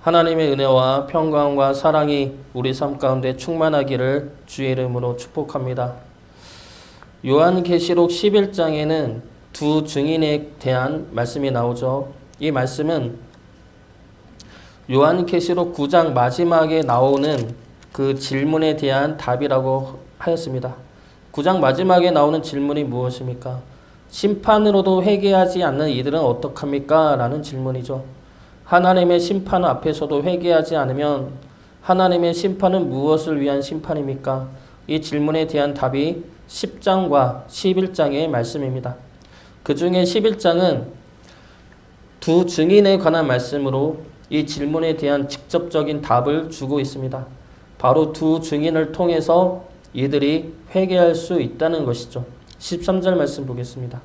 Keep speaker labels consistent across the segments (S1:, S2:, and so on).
S1: 하나님의 은혜와 평강과 사랑이 우리 삶 가운데 충만하기를 주의 이름으로 축복합니다. 요한계시록 11장에는 두 증인에 대한 말씀이 나오죠. 이 말씀은 요한계시록 9장 마지막에 나오는 그 질문에 대한 답이라고 하였습니다. 9장 마지막에 나오는 질문이 무엇입니까? 심판으로도 회개하지 않는 이들은 어떡합니까? 라는 질문이죠. 하나님의 심판 앞에서도 회개하지 않으면 하나님의 심판은 무엇을 위한 심판입니까? 이 질문에 대한 답이 10장과 11장의 말씀입니다. 그 중에 11장은 두 증인에 관한 말씀으로 이 질문에 대한 직접적인 답을 주고 있습니다. 바로 두 증인을 통해서 이들이 회개할 수 있다는 것이죠. 13절 말씀 보겠습니다.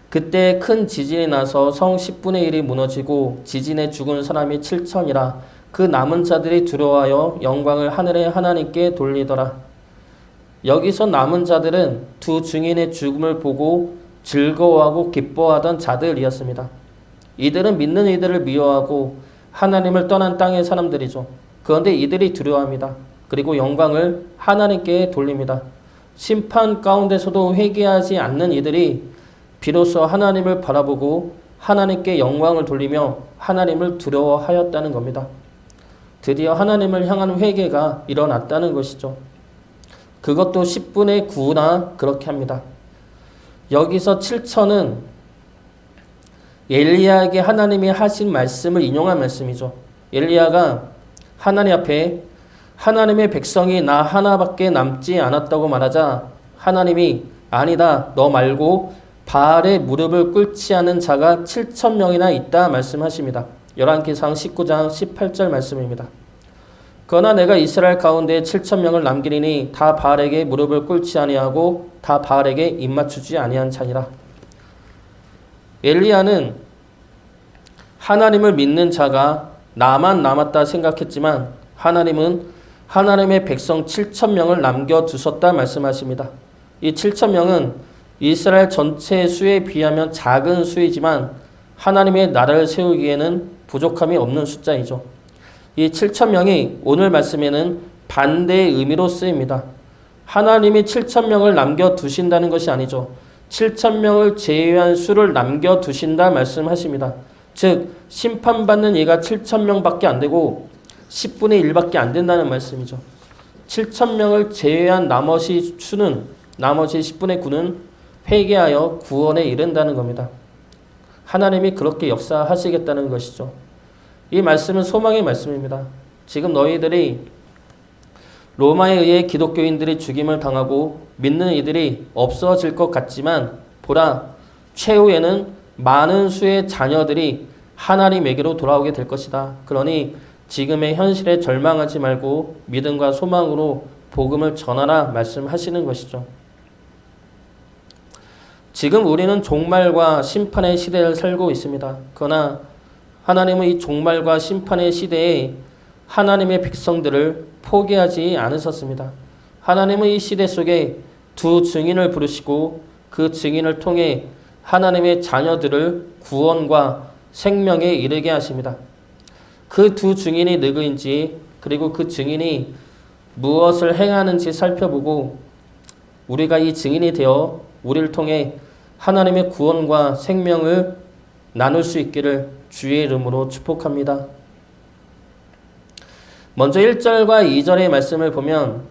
S1: 그때 큰 지진이 나서 성 10분의 1이 무너지고 지진에 죽은 사람이 7천이라. 그 남은 자들이 두려워하여 영광을 하늘의 하나님께 돌리더라. 여기서 남은 자들은 두 증인의 죽음을 보고 즐거워하고 기뻐하던 자들이었습니다. 이들은 믿는 이들을 미워하고 하나님을 떠난 땅의 사람들이죠. 그런데 이들이 두려워합니다. 그리고 영광을 하나님께 돌립니다. 심판 가운데서도 회개하지 않는 이들이 비로소 하나님을 바라보고 하나님께 영광을 돌리며 하나님을 두려워하였다는 겁니다. 드디어 하나님을 향한 회개가 일어났다는 것이죠. 그것도 10분의 9나 그렇게 합니다. 여기서 7천은 엘리야에게 하나님이 하신 말씀을 인용한 말씀이죠. 엘리야가 하나님 앞에 하나님의 백성이 나 하나밖에 남지 않았다고 말하자 하나님이 아니다, 너 말고 바알의 무릎을 꿇지 않은 자가 7,000명이나 있다 말씀하십니다. 열왕기상 19장 18절 말씀입니다. 그러나 내가 이스라엘 가운데 7,000명을 남기리니 다 바알에게 무릎을 꿇지 아니하고 다 바알에게 입맞추지 아니한 자니라. 엘리야는 하나님을 믿는 자가 나만 남았다 생각했지만 하나님은 하나님의 백성 7,000명을 남겨두셨다 말씀하십니다. 이 7,000명은 이스라엘 전체 수에 비하면 작은 수이지만 하나님의 나라를 세우기에는 부족함이 없는 숫자이죠. 이 7,000명이 오늘 말씀에는 반대의 의미로 쓰입니다. 하나님이 7,000명을 남겨두신다는 것이 아니죠. 7,000명을 제외한 수를 남겨두신다 말씀하십니다. 즉 심판받는 이가 7,000명밖에 안 되고 10분의 1밖에 안 된다는 말씀이죠. 7,000명을 제외한 나머지 수는 나머지 10분의 9는 회개하여 구원에 이른다는 겁니다. 하나님이 그렇게 역사하시겠다는 것이죠. 이 말씀은 소망의 말씀입니다. 지금 너희들이 로마에 의해 기독교인들이 죽임을 당하고 믿는 이들이 없어질 것 같지만 보라, 최후에는 많은 수의 자녀들이 하나님에게로 돌아오게 될 것이다. 그러니 지금의 현실에 절망하지 말고 믿음과 소망으로 복음을 전하라 말씀하시는 것이죠. 지금 우리는 종말과 심판의 시대를 살고 있습니다. 그러나 하나님은 이 종말과 심판의 시대에 하나님의 백성들을 포기하지 않으셨습니다. 하나님은 이 시대 속에 두 증인을 부르시고 그 증인을 통해 하나님의 자녀들을 구원과 생명에 이르게 하십니다. 그 두 증인이 누구인지 그리고 그 증인이 무엇을 행하는지 살펴보고 우리가 이 증인이 되어 우리를 통해 하나님의 구원과 생명을 나눌 수 있기를 주의 이름으로 축복합니다. 먼저 1절과 2절의 말씀을 보면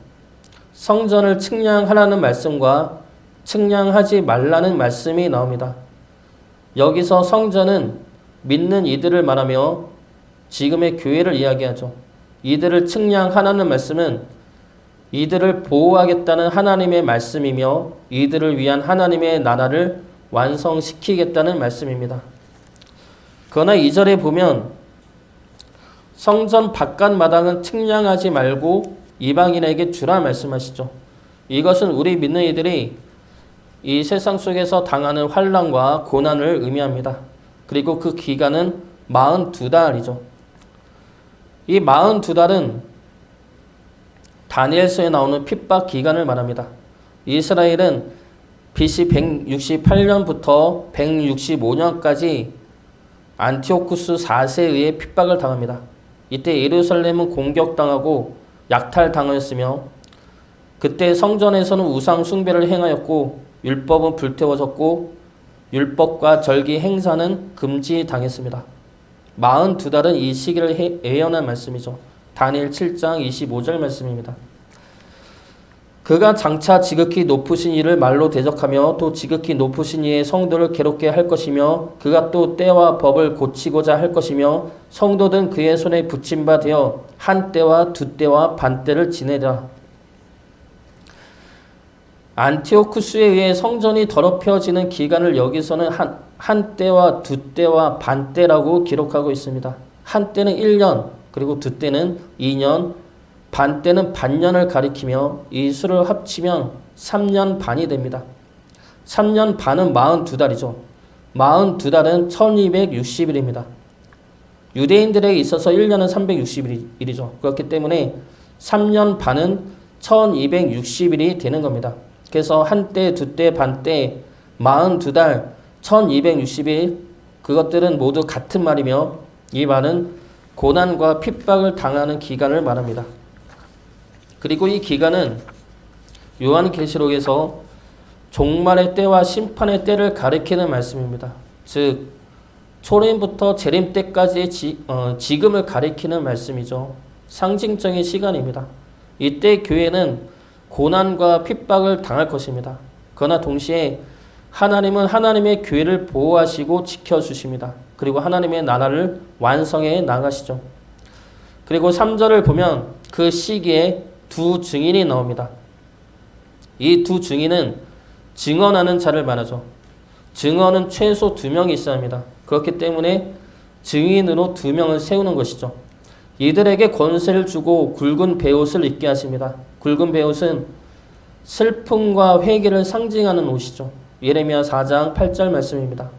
S1: 성전을 측량하라는 말씀과 측량하지 말라는 말씀이 나옵니다. 여기서 성전은 믿는 이들을 말하며 지금의 교회를 이야기하죠. 이들을 측량하라는 말씀은 이들을 보호하겠다는 하나님의 말씀이며 이들을 위한 하나님의 나라를 완성시키겠다는 말씀입니다. 그러나 2절에 보면 성전 바깥 마당은 측량하지 말고 이방인에게 주라 말씀하시죠. 이것은 우리 믿는 이들이 이 세상 속에서 당하는 환난과 고난을 의미합니다. 그리고 그 기간은 42달이죠. 이 42달은 다니엘서에 나오는 핍박 기간을 말합니다. 이스라엘은 BC 168년부터 165년까지 안티오쿠스 4세에 의해 핍박을 당합니다. 이때 예루살렘은 공격당하고 약탈당하였으며 그때 성전에서는 우상 숭배를 행하였고 율법은 불태워졌고 율법과 절기 행사는 금지당했습니다. 42달은 이 시기를 예언한 말씀이죠. 다니엘 7장 25절 말씀입니다. 그가 장차 지극히 높으신 이를 말로 대적하며 또 지극히 높으신 이의 성도를 괴롭게 할 것이며 그가 또 때와 법을 고치고자 할 것이며 성도든 그의 손에 붙임 바 되어 한 때와 두 때와 반 때를 지내리라. 안티오쿠스에 의해 성전이 더럽혀지는 기간을 여기서는 한 때와 두 때와 반 때라고 기록하고 있습니다. 한 때는 1년, 그리고 두 때는 2년, 반 때는 반년을 가리키며 이 수를 합치면 3년 반이 됩니다. 3년 반은 42달이죠. 42달은 1260일입니다. 유대인들에게 있어서 1년은 360일이죠. 그렇기 때문에 3년 반은 1260일이 되는 겁니다. 그래서 한 때, 두 때, 반 때, 42달, 1260일 그것들은 모두 같은 말이며 이 말은 고난과 핍박을 당하는 기간을 말합니다. 그리고 이 기간은 요한계시록에서 종말의 때와 심판의 때를 가리키는 말씀입니다. 즉 초림부터 재림 때까지의 지금을 가리키는 말씀이죠. 상징적인 시간입니다. 이때 교회는 고난과 핍박을 당할 것입니다. 그러나 동시에 하나님은 하나님의 교회를 보호하시고 지켜주십니다. 그리고 하나님의 나라를 완성해 나가시죠. 그리고 3절을 보면 그 시기에 두 증인이 나옵니다. 이 두 증인은 증언하는 자를 말하죠. 증언은 최소 2명이 있어야 합니다. 그렇기 때문에 증인으로 2명을 세우는 것이죠. 이들에게 권세를 주고 굵은 베옷을 입게 하십니다. 굵은 베옷은 슬픔과 회개를 상징하는 옷이죠. 예레미야 4장 8절 말씀입니다.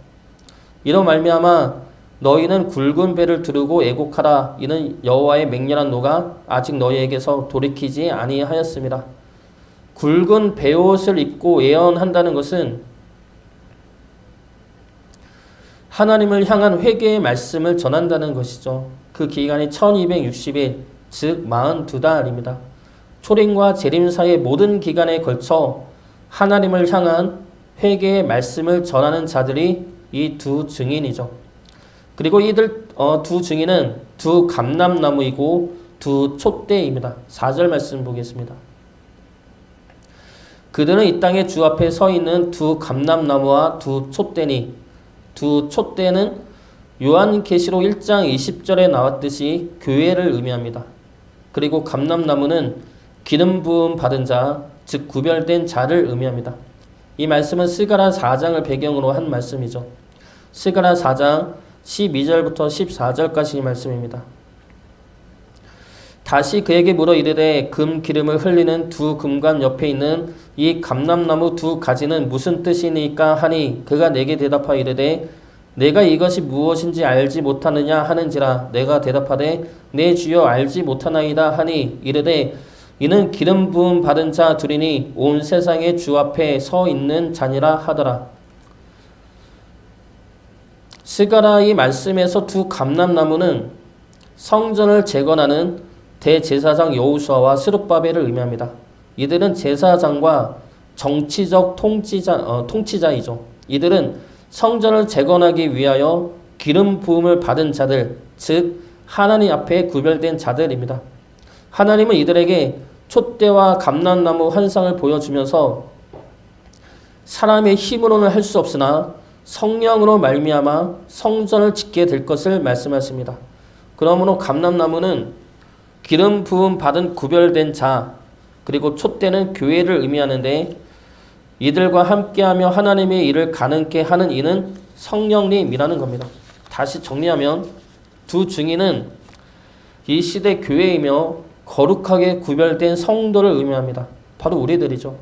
S1: 이로 말미암아 너희는 굵은 배를 두르고 애곡하라. 이는 여호와의 맹렬한 노가 아직 너희에게서 돌이키지 아니하였습니다. 굵은 베옷을 입고 예언한다는 것은 하나님을 향한 회개의 말씀을 전한다는 것이죠. 그 기간이 1260일, 즉 42달입니다. 초림과 재림 사이의 모든 기간에 걸쳐 하나님을 향한 회개의 말씀을 전하는 자들이 이 두 증인이죠. 그리고 이들 두 증인은 두 감람나무이고 두 촛대입니다. 4절 말씀 보겠습니다. 그들은 이 땅의 주 앞에 서 있는 두 감람나무와 두 촛대니, 두 촛대는 요한계시록 1장 20절에 나왔듯이 교회를 의미합니다. 그리고 감람나무는 기름 부음 받은 자, 즉 구별된 자를 의미합니다. 이 말씀은 스가랴 4장을 배경으로 한 말씀이죠. 스가랴 4장 12절부터 14절까지 말씀입니다. 다시 그에게 물어 이르되 금 기름을 흘리는 두 금관 옆에 있는 이 감람나무 두 가지는 무슨 뜻이니까 하니 그가 내게 대답하여 이르되 내가 이것이 무엇인지 알지 못하느냐 하는지라. 내가 대답하되 내 주여 알지 못하나이다 하니 이르되 이는 기름 부음 받은 자 둘이니 온 세상의 주 앞에 서 있는 자니라 하더라. 스가랴의 말씀에서 두 감람나무는 성전을 재건하는 대제사장 여호수아와 스룹바벨을 의미합니다. 이들은 제사장과 정치적 통치자이죠. 이들은 성전을 재건하기 위하여 기름 부음을 받은 자들, 즉 하나님 앞에 구별된 자들입니다. 하나님은 이들에게 촛대와 감람나무 환상을 보여주면서 사람의 힘으로는 할 수 없으나 성령으로 말미암아 성전을 짓게 될 것을 말씀하십니다. 그러므로 감람나무는 기름 부음 받은 구별된 자, 그리고 촛대는 교회를 의미하는데 이들과 함께하며 하나님의 일을 가능케 하는 이는 성령님이라는 겁니다. 다시 정리하면 두 증인은 이 시대 교회이며 거룩하게 구별된 성도를 의미합니다. 바로 우리들이죠.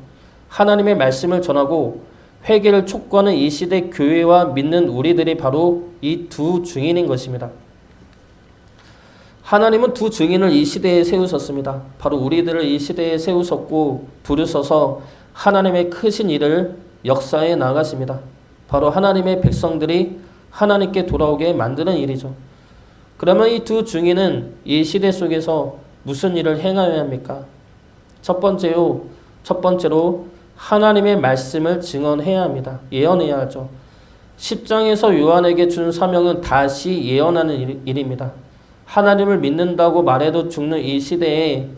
S1: 하나님의 말씀을 전하고 회개를 촉구하는 이 시대 교회와 믿는 우리들이 바로 이 두 증인인 것입니다. 하나님은 두 증인을 이 시대에 세우셨습니다. 바로 우리들을 이 시대에 세우셨고 부르셔서 하나님의 크신 일을 역사해 나가십니다. 바로 하나님의 백성들이 하나님께 돌아오게 만드는 일이죠. 그러면 이 두 증인은 이 시대 속에서 무슨 일을 행하여야 합니까? 첫 번째로 하나님의 말씀을 증언해야 합니다. 예언해야 하죠. 10장에서 요한에게 준 사명은 다시 예언하는 일입니다. 하나님을 믿는다고 말해도 죽는 이 시대에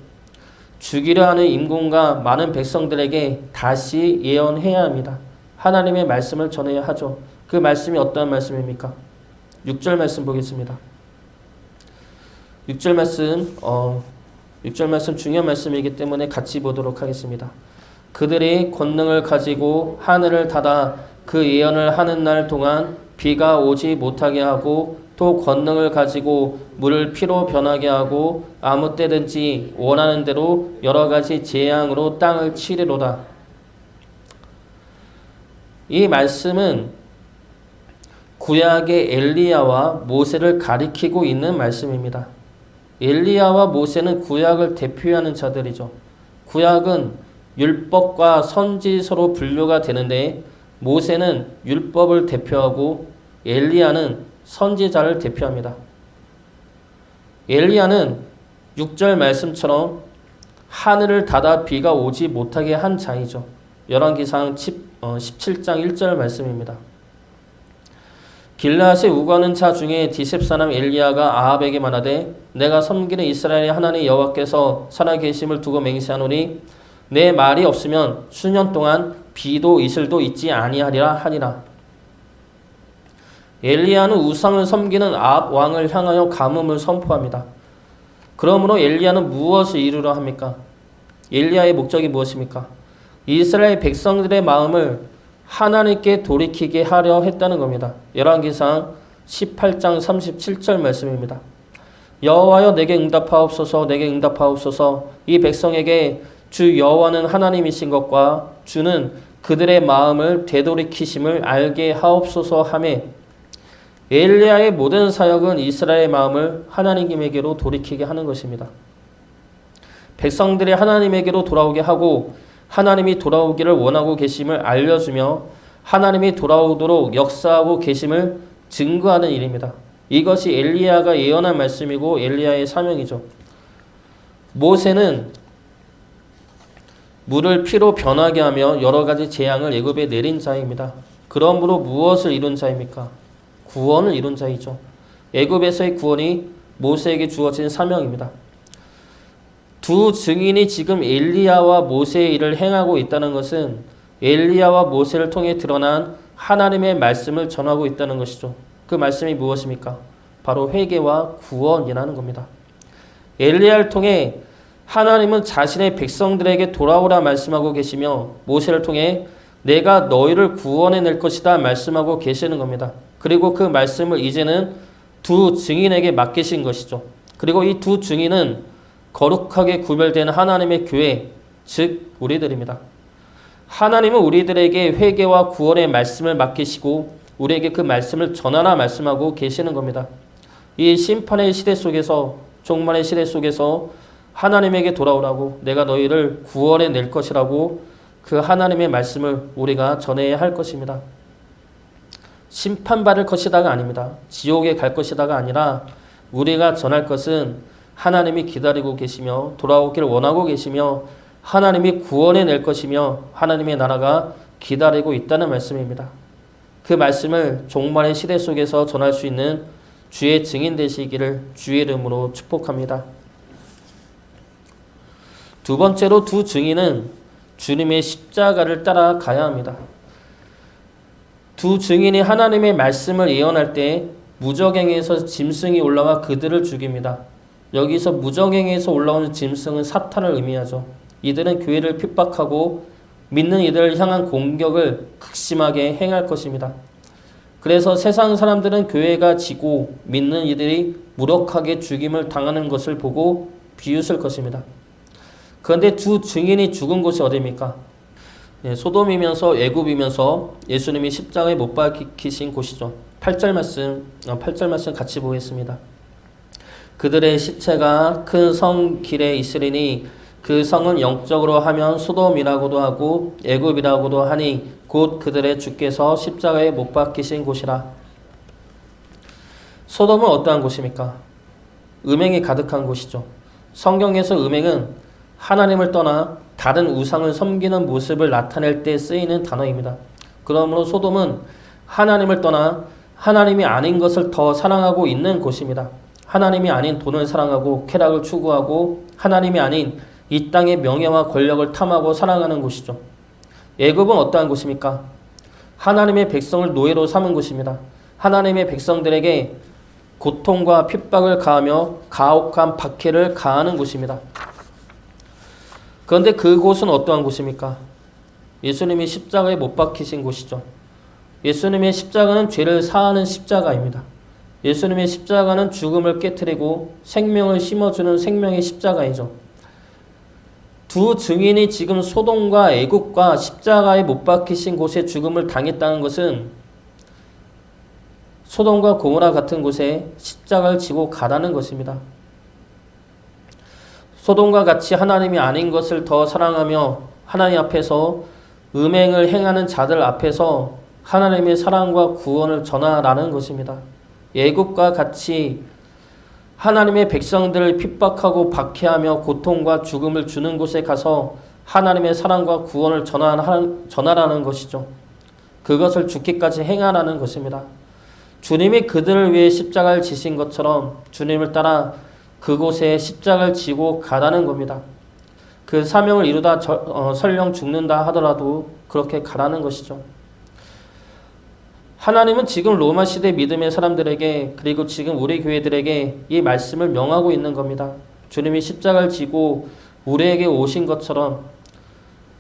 S1: 죽이려 하는 임금과 많은 백성들에게 다시 예언해야 합니다. 하나님의 말씀을 전해야 하죠. 그 말씀이 어떤 말씀입니까? 6절 말씀 보겠습니다. 6절 말씀 중요한 말씀이기 때문에 같이 보도록 하겠습니다. 그들이 권능을 가지고 하늘을 닫아 그 예언을 하는 날 동안 비가 오지 못하게 하고 또 권능을 가지고 물을 피로 변하게 하고 아무 때든지 원하는 대로 여러 가지 재앙으로 땅을 치리로다. 이 말씀은 구약의 엘리야와 모세를 가리키고 있는 말씀입니다. 엘리야와 모세는 구약을 대표하는 자들이죠. 구약은 율법과 선지서로 분류가 되는데 모세는 율법을 대표하고 엘리야는 선지자를 대표합니다. 엘리야는 6절 말씀처럼 하늘을 닫아 비가 오지 못하게 한 자이죠. 열왕기상 17장 1절 말씀입니다. 길르앗에 우거하는 자 중에 디셉 사람 엘리야가 아합에게 말하되 내가 섬기는 이스라엘의 하나님 여호와께서 살아계심을 두고 맹세하노니 내 말이 없으면 수년 동안 비도 이슬도 있지 아니하리라 하니라. 엘리야는 우상을 섬기는 아합 왕을 향하여 가뭄을 선포합니다. 그러므로 엘리야는 무엇을 이루려 합니까? 엘리야의 목적이 무엇입니까? 이스라엘 백성들의 마음을 하나님께 돌이키게 하려 했다는 겁니다. 열왕기상 18장 37절 말씀입니다. 여호와여 내게 응답하옵소서 내게 응답하옵소서. 이 백성에게 주 여호와는 하나님이신 것과 주는 그들의 마음을 되돌이키심을 알게 하옵소서 하며 엘리야의 모든 사역은 이스라엘의 마음을 하나님에게로 돌이키게 하는 것입니다. 백성들이 하나님에게로 돌아오게 하고 하나님이 돌아오기를 원하고 계심을 알려주며 하나님이 돌아오도록 역사하고 계심을 증거하는 일입니다. 이것이 엘리야가 예언한 말씀이고 엘리야의 사명이죠. 모세는 물을 피로 변하게 하며 여러 가지 재앙을 애굽에 내린 자입니다. 그러므로 무엇을 이룬 자입니까? 구원을 이룬 자이죠. 애굽에서의 구원이 모세에게 주어진 사명입니다. 두 증인이 지금 엘리야와 모세의 일을 행하고 있다는 것은 엘리야와 모세를 통해 드러난 하나님의 말씀을 전하고 있다는 것이죠. 그 말씀이 무엇입니까? 바로 회개와 구원이라는 겁니다. 엘리야를 통해 하나님은 자신의 백성들에게 돌아오라 말씀하고 계시며 모세를 통해 내가 너희를 구원해낼 것이다 말씀하고 계시는 겁니다. 그리고 그 말씀을 이제는 두 증인에게 맡기신 것이죠. 그리고 이 두 증인은 거룩하게 구별된 하나님의 교회, 즉 우리들입니다. 하나님은 우리들에게 회개와 구원의 말씀을 맡기시고 우리에게 그 말씀을 전하라 말씀하고 계시는 겁니다. 이 심판의 시대 속에서, 종말의 시대 속에서 하나님에게 돌아오라고 내가 너희를 구원해 낼 것이라고 그 하나님의 말씀을 우리가 전해야 할 것입니다. 심판받을 것이다가 아닙니다. 지옥에 갈 것이다가 아니라 우리가 전할 것은 하나님이 기다리고 계시며 돌아오길 원하고 계시며 하나님이 구원해 낼 것이며 하나님의 나라가 기다리고 있다는 말씀입니다. 그 말씀을 종말의 시대 속에서 전할 수 있는 주의 증인 되시기를 주의 이름으로 축복합니다. 두 번째로 두 증인은 주님의 십자가를 따라가야 합니다. 두 증인이 하나님의 말씀을 예언할 때 무저갱에서 짐승이 올라와 그들을 죽입니다. 여기서 무저갱에서 올라오는 짐승은 사탄을 의미하죠. 이들은 교회를 핍박하고 믿는 이들을 향한 공격을 극심하게 행할 것입니다. 그래서 세상 사람들은 교회가 지고 믿는 이들이 무력하게 죽임을 당하는 것을 보고 비웃을 것입니다. 그런데 두 증인이 죽은 곳이 어디입니까? 소돔이면서 애굽이면서 예수님이 십자가에 못 박히신 곳이죠. 8절 말씀 같이 보겠습니다. 그들의 시체가 큰 성 길에 있으리니 그 성은 영적으로 하면 소돔이라고도 하고 애굽이라고도 하니 곧 그들의 주께서 십자가에 못 박히신 곳이라. 소돔은 어떠한 곳입니까? 음행이 가득한 곳이죠. 성경에서 음행은 하나님을 떠나 다른 우상을 섬기는 모습을 나타낼 때 쓰이는 단어입니다. 그러므로 소돔은 하나님을 떠나 하나님이 아닌 것을 더 사랑하고 있는 곳입니다. 하나님이 아닌 돈을 사랑하고 쾌락을 추구하고 하나님이 아닌 이 땅의 명예와 권력을 탐하고 사랑하는 곳이죠. 애굽은 어떠한 곳입니까? 하나님의 백성을 노예로 삼은 곳입니다. 하나님의 백성들에게 고통과 핍박을 가하며 가혹한 박해를 가하는 곳입니다. 그런데 그곳은 어떠한 곳입니까? 예수님이 십자가에 못 박히신 곳이죠. 예수님의 십자가는 죄를 사하는 십자가입니다. 예수님의 십자가는 죽음을 깨트리고 생명을 심어주는 생명의 십자가이죠. 두 증인이 지금 소돔과 애굽과 십자가에 못 박히신 곳에 죽음을 당했다는 것은 소돔과 고모라 같은 곳에 십자가를 지고 가라는 것입니다. 소돔과 같이 하나님이 아닌 것을 더 사랑하며 하나님 앞에서 음행을 행하는 자들 앞에서 하나님의 사랑과 구원을 전하라는 것입니다. 애굽과 같이 하나님의 백성들을 핍박하고 박해하며 고통과 죽음을 주는 곳에 가서 하나님의 사랑과 구원을 전하라는 것이죠. 그것을 죽기까지 행하라는 것입니다. 주님이 그들을 위해 십자가를 지신 것처럼 주님을 따라 그곳에 십자가를 지고 가라는 겁니다. 그 사명을 이루다 설령 죽는다 하더라도 그렇게 가라는 것이죠. 하나님은 지금 로마 시대 믿음의 사람들에게 그리고 지금 우리 교회들에게 이 말씀을 명하고 있는 겁니다. 주님이 십자가를 지고 우리에게 오신 것처럼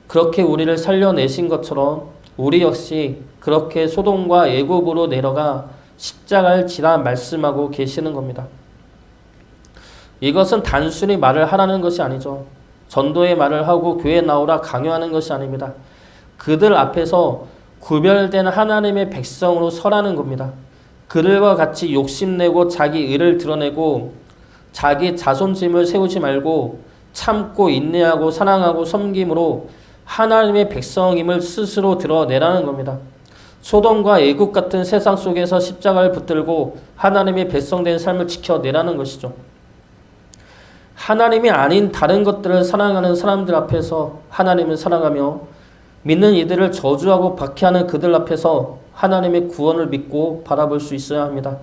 S1: 그렇게 우리를 살려내신 것처럼 우리 역시 그렇게 소돔과 애굽으로 내려가 십자가를 지라 말씀하고 계시는 겁니다. 이것은 단순히 말을 하라는 것이 아니죠. 전도의 말을 하고 교회에 나오라 강요하는 것이 아닙니다. 그들 앞에서 구별된 하나님의 백성으로 서라는 겁니다. 그들과 같이 욕심내고 자기 의를 드러내고 자기 자존심을 세우지 말고 참고 인내하고 사랑하고 섬김으로 하나님의 백성임을 스스로 드러내라는 겁니다. 소돔과 애굽 같은 세상 속에서 십자가를 붙들고 하나님의 백성된 삶을 지켜내라는 것이죠. 하나님이 아닌 다른 것들을 사랑하는 사람들 앞에서 하나님을 사랑하며 믿는 이들을 저주하고 박해하는 그들 앞에서 하나님의 구원을 믿고 바라볼 수 있어야 합니다.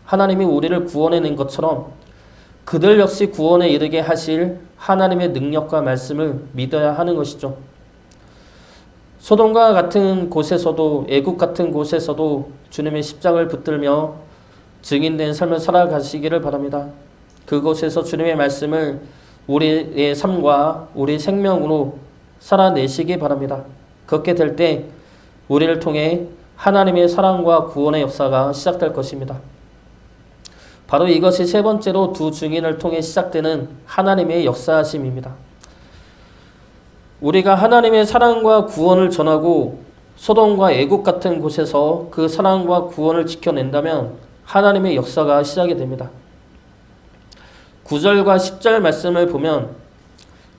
S1: 하나님이 우리를 구원해낸 것처럼 그들 역시 구원에 이르게 하실 하나님의 능력과 말씀을 믿어야 하는 것이죠. 소돔과 같은 곳에서도 애굽 같은 곳에서도 주님의 십자가를 붙들며 증인된 삶을 살아가시기를 바랍니다. 그곳에서 주님의 말씀을 우리의 삶과 우리 생명으로 살아내시기 바랍니다. 그렇게 될 때 우리를 통해 하나님의 사랑과 구원의 역사가 시작될 것입니다. 바로 이것이 세 번째로 두 증인을 통해 시작되는 하나님의 역사하심입니다. 우리가 하나님의 사랑과 구원을 전하고 소돔과 애굽 같은 곳에서 그 사랑과 구원을 지켜낸다면 하나님의 역사가 시작이 됩니다. 9절과 10절 말씀을 보면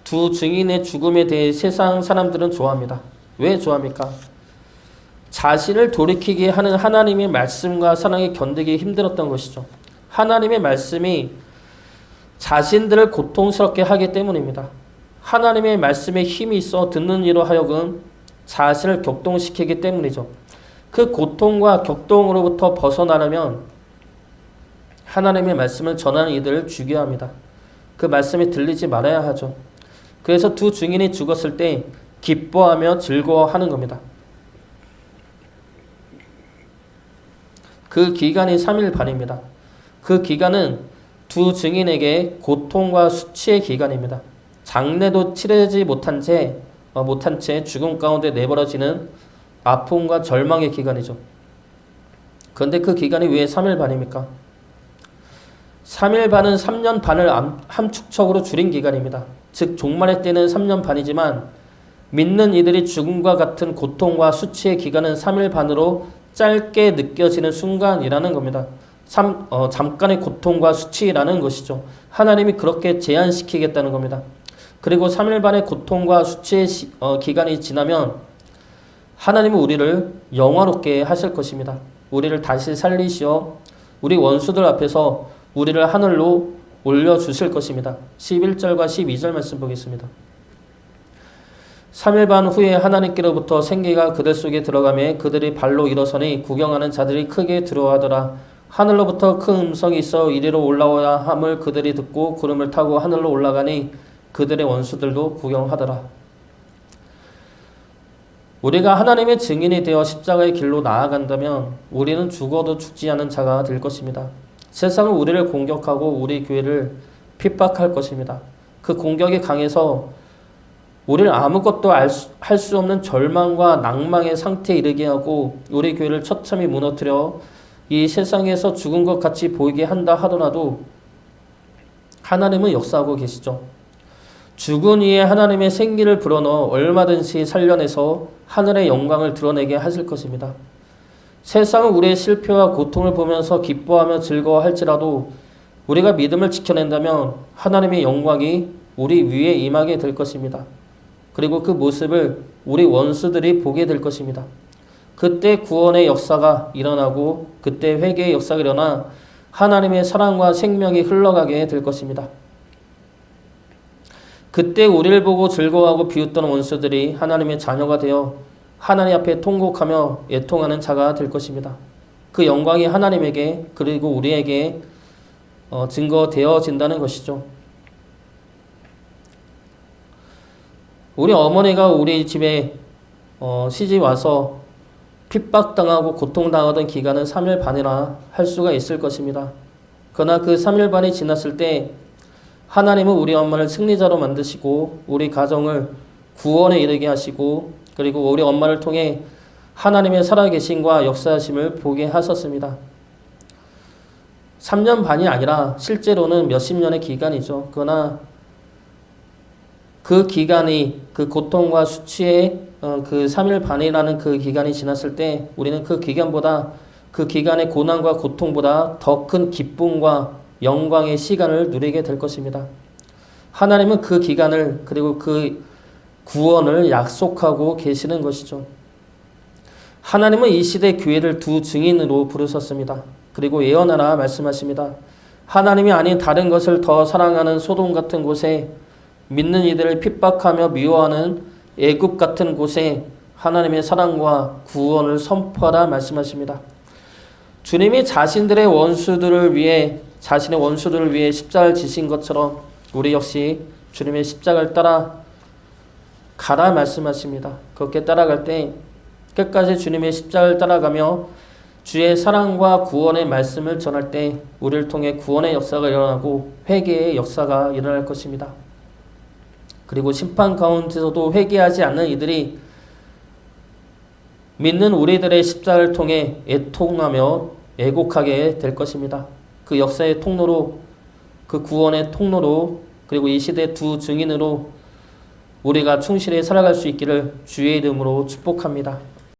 S1: 두 증인의 죽음에 대해 세상 사람들은 좋아합니다. 왜 좋아합니까? 자신을 돌이키게 하는 하나님의 말씀과 사랑이 견디기 힘들었던 것이죠. 하나님의 말씀이 자신들을 고통스럽게 하기 때문입니다. 하나님의 말씀에 힘이 있어 듣는 이로 하여금 자신을 격동시키기 때문이죠. 그 고통과 격동으로부터 벗어나려면 하나님의 말씀을 전하는 이들을 죽여야 합니다. 그 말씀이 들리지 말아야 하죠. 그래서 두 증인이 죽었을 때 기뻐하며 즐거워하는 겁니다. 그 기간이 3일 반입니다. 그 기간은 두 증인에게 고통과 수치의 기간입니다. 장례도 치르지 못한 채 죽음 가운데 내버려지는 아픔과 절망의 기간이죠. 그런데 그 기간이 왜 3일 반입니까? 3일 반은 3년 반을 함축적으로 줄인 기간입니다. 즉 종말의 때는 3년 반이지만 믿는 이들이 죽음과 같은 고통과 수치의 기간은 3일 반으로 짧게 느껴지는 순간이라는 겁니다. 잠깐의 고통과 수치라는 것이죠. 하나님이 그렇게 제한시키겠다는 겁니다. 그리고 3일 반의 고통과 수치의 기간이 지나면 하나님은 우리를 영화롭게 하실 것입니다. 우리를 다시 살리시어 우리 원수들 앞에서 우리를 하늘로 올려주실 것입니다. 11절과 12절 말씀 보겠습니다. 3일 반 후에 하나님께로부터 생기가 그들 속에 들어가매 그들이 발로 일어서니 구경하는 자들이 크게 두려워하더라. 하늘로부터 큰 음성이 있어 이리로 올라와야 함을 그들이 듣고 구름을 타고 하늘로 올라가니 그들의 원수들도 구경하더라. 우리가 하나님의 증인이 되어 십자가의 길로 나아간다면 우리는 죽어도 죽지 않은 자가 될 것입니다. 세상은 우리를 공격하고 우리 교회를 핍박할 것입니다. 그 공격이 강해서 우리를 아무것도 할 수 없는 절망과 낭망의 상태에 이르게 하고 우리 교회를 처참히 무너뜨려 이 세상에서 죽은 것 같이 보이게 한다 하더라도 하나님은 역사하고 계시죠. 죽은 이에 하나님의 생기를 불어넣어 얼마든지 살려내서 하늘의 영광을 드러내게 하실 것입니다. 세상은 우리의 실패와 고통을 보면서 기뻐하며 즐거워할지라도 우리가 믿음을 지켜낸다면 하나님의 영광이 우리 위에 임하게 될 것입니다. 그리고 그 모습을 우리 원수들이 보게 될 것입니다. 그때 구원의 역사가 일어나고 그때 회개의 역사가 일어나 하나님의 사랑과 생명이 흘러가게 될 것입니다. 그때 우리를 보고 즐거워하고 비웃던 원수들이 하나님의 자녀가 되어 하나님 앞에 통곡하며 애통하는 자가 될 것입니다. 그 영광이 하나님에게 그리고 우리에게 증거되어진다는 것이죠. 우리 어머니가 우리 집에 시집 와서 핍박당하고 고통당하던 기간은 3일 반이나 할 수가 있을 것입니다. 그러나 그 3일 반이 지났을 때 하나님은 우리 엄마를 승리자로 만드시고 우리 가정을 구원에 이르게 하시고 그리고 우리 엄마를 통해 하나님의 살아계심과 역사하심을 보게 하셨습니다. 3년 반이 아니라 실제로는 몇십 년의 기간이죠. 그러나 그 기간이 그 고통과 수치의 그 3일 반이라는 그 기간이 지났을 때 우리는 그 기간보다 그 기간의 고난과 고통보다 더 큰 기쁨과 영광의 시간을 누리게 될 것입니다. 하나님은 그 기간을 그리고 그 구원을 약속하고 계시는 것이죠. 하나님은 이 시대 교회를 두 증인으로 부르셨습니다. 그리고 예언하라 말씀하십니다. 하나님이 아닌 다른 것을 더 사랑하는 소돔 같은 곳에 믿는 이들을 핍박하며 미워하는 애굽 같은 곳에 하나님의 사랑과 구원을 선포하라 말씀하십니다. 주님이 자신의 원수들을 위해 십자가를 지신 것처럼 우리 역시 주님의 십자가를 따라 가라 말씀하십니다. 그렇게 따라갈 때 끝까지 주님의 십자가를 따라가며 주의 사랑과 구원의 말씀을 전할 때 우리를 통해 구원의 역사가 일어나고 회개의 역사가 일어날 것입니다. 그리고 심판 가운데서도 회개하지 않는 이들이 믿는 우리들의 십자가를 통해 애통하며 애곡하게 될 것입니다. 그 역사의 통로로 그 구원의 통로로 그리고 이 시대 두 증인으로 우리가 충실히 살아갈 수 있기를 주의 이름으로 축복합니다.